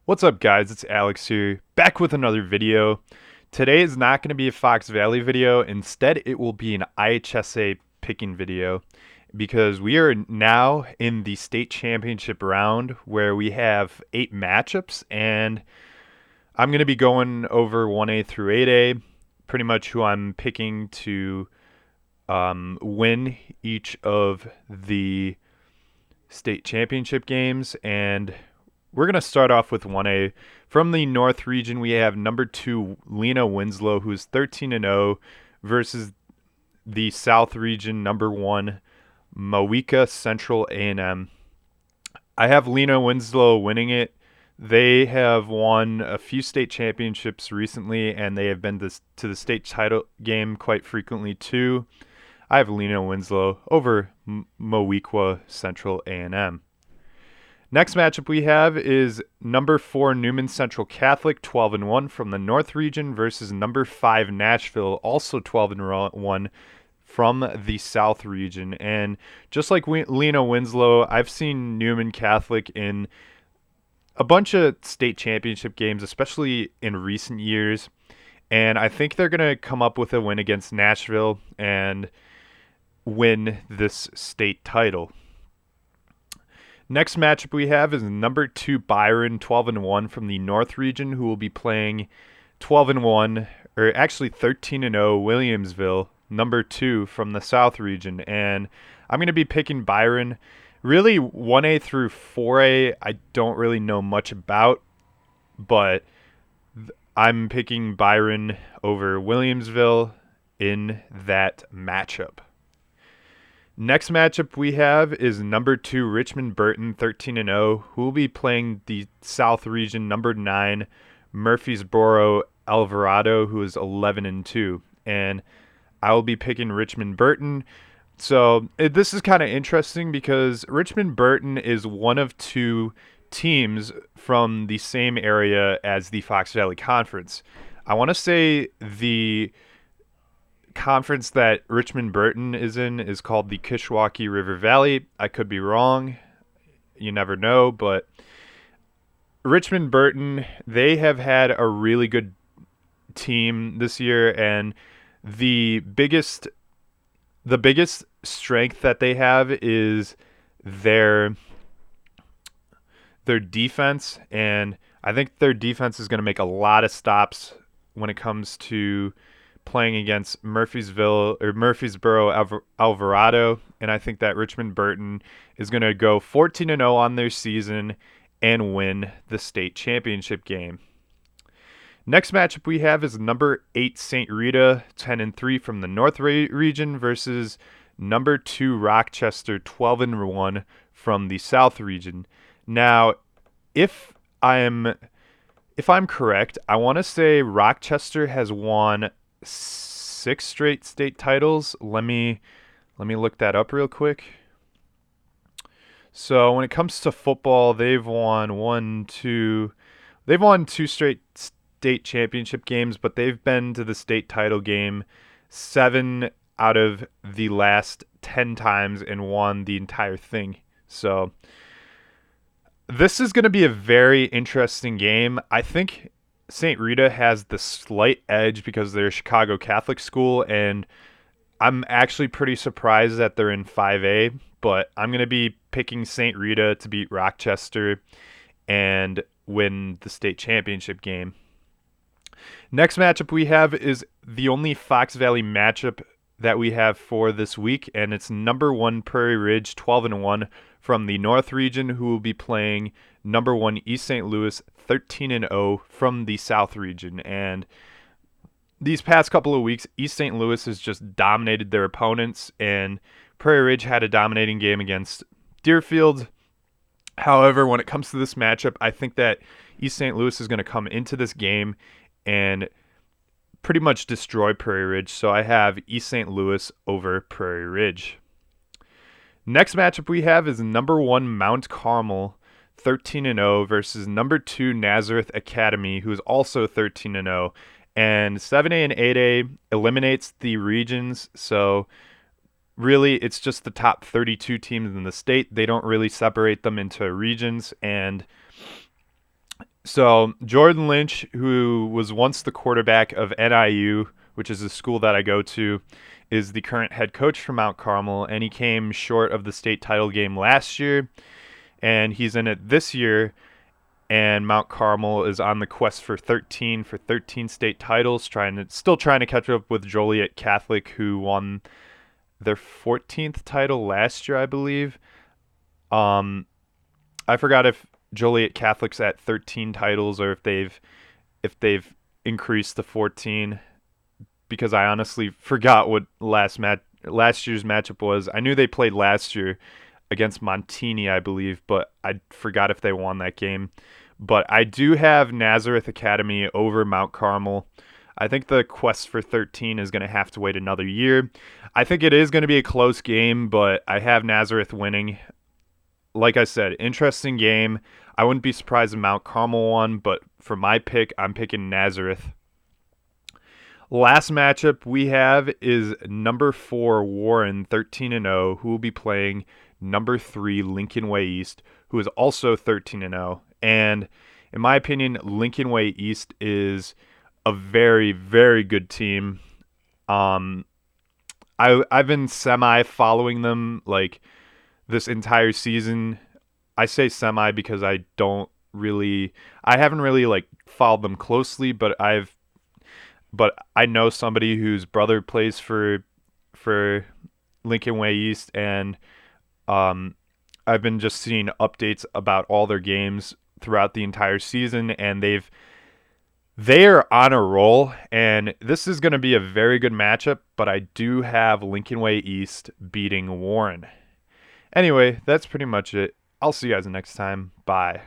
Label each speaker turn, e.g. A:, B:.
A: What's up, guys? It's Alex here, back with another video. Today is not going to be a Fox Valley video. Instead, it will be an IHSA picking video because we are now in the state championship round where we have 8 matchups, and I'm going to be going over 1A through 8A, pretty much who I'm picking to win each of the state championship games. And we're going to start off with 1A. From the North region, we have number 2 Lena Winslow, who's 13-0, versus the South region, number 1 Moeaka Central A&M. I have Lena Winslow winning it. They have won a few state championships recently, and they have been to the state title game quite frequently too. I have Lena Winslow over Moeaka Central A&M. Next matchup we have is number 4 Newman Central Catholic, 12-1 from the North region, versus number 5 Nashville, also 12-1 from the South region. And just like Lena Winslow, I've seen Newman Catholic in a bunch of state championship games, especially in recent years. And I think they're going to come up with a win against Nashville and win this state title. Next matchup we have is number 2 Byron, 12-1 from the North region, who will be playing 12-1, or actually 13-0 Williamsville, number 2 from the South region. And I'm going to be picking Byron. Really, 1A through 4A, I don't really know much about, but I'm picking Byron over Williamsville in that matchup. Next matchup we have is number 2 Richmond Burton, 13-0, who will be playing the South region, number 9 Murfreesboro Alvarado, who is 11-2. And I will be picking Richmond Burton. So this is kind of interesting because Richmond Burton is one of 2 teams from the same area as the Fox Valley Conference. I want to say the conference that Richmond Burton is in is called the Kishwaukee River Valley. I could be wrong. You never know, but Richmond Burton, they have had a really good team this year, and the biggest strength that they have is their defense, and I think their defense is going to make a lot of stops when it comes to playing against Murfreesboro Alvarado, and I think that Richmond Burton is going to go 14-0 on their season and win the state championship game. Next matchup we have is number 8 St. Rita, 10-3 from the North region, versus number 2 Rochester, 12-1 from the South region. Now, if I'm correct, I want to say Rochester has won 6 straight state titles. Let me look that up real quick. So when it comes to football, they've won 2 straight state championship games, but they've been to the state title game 7 out of the last 10 times and won the entire thing. So this is going to be a very interesting game. I think St. Rita has the slight edge because they're a Chicago Catholic school, and I'm actually pretty surprised that they're in 5A, but I'm going to be picking St. Rita to beat Rochester and win the state championship game. Next matchup we have is the only Fox Valley matchup that we have for this week, and it's number 1 Prairie Ridge, 12-1 from the North region, who will be playing number 1 East St. Louis, 13-0 from the South region. And these past couple of weeks, East St. Louis has just dominated their opponents, and Prairie Ridge had a dominating game against Deerfield. However, when it comes to this matchup, I think that East St. Louis is going to come into this game and pretty much destroy Prairie Ridge, so I have East St. Louis over Prairie Ridge. Next matchup we have is number 1 Mount Carmel, 13-0 versus number 2 Nazareth Academy, who is also 13-0. And 7A and 8A eliminates the regions, so really it's just the top 32 teams in the state. They don't really separate them into regions, and So Jordan Lynch, who was once the quarterback of NIU, which is the school that I go to, is the current head coach for Mount Carmel, and he came short of the state title game last year, and he's in it this year. And Mount Carmel is on the quest for 13 state titles, still trying to catch up with Joliet Catholic, who won their 14th title last year, I believe. Um, I forgot if Joliet Catholic's at 13 titles or if they've increased to 14, because I honestly forgot what last year's matchup was. I knew they played last year against Montini, I believe, but I forgot if they won that game. But I do have Nazareth Academy over Mount Carmel. I think the quest for 13 is going to have to wait another year. I think it is going to be a close game, but I have Nazareth winning. Like I said, interesting game. I wouldn't be surprised if Mount Carmel won, but for my pick, I'm picking Nazareth. Last matchup we have is number 4 Warren 13-0, who will be playing number 3 Lincoln Way East, who is also 13-0. And in my opinion, Lincoln Way East is a very, very good team. I've been semi following them like this entire season. I say semi because I haven't really like followed them closely, but I know somebody whose brother plays for Lincoln Way East, and um, I've been just seeing updates about all their games throughout the entire season, and they're on a roll, and this is going to be a very good matchup, but I do have Lincoln Way East beating Warren. Anyway, that's pretty much it. I'll see you guys next time. Bye.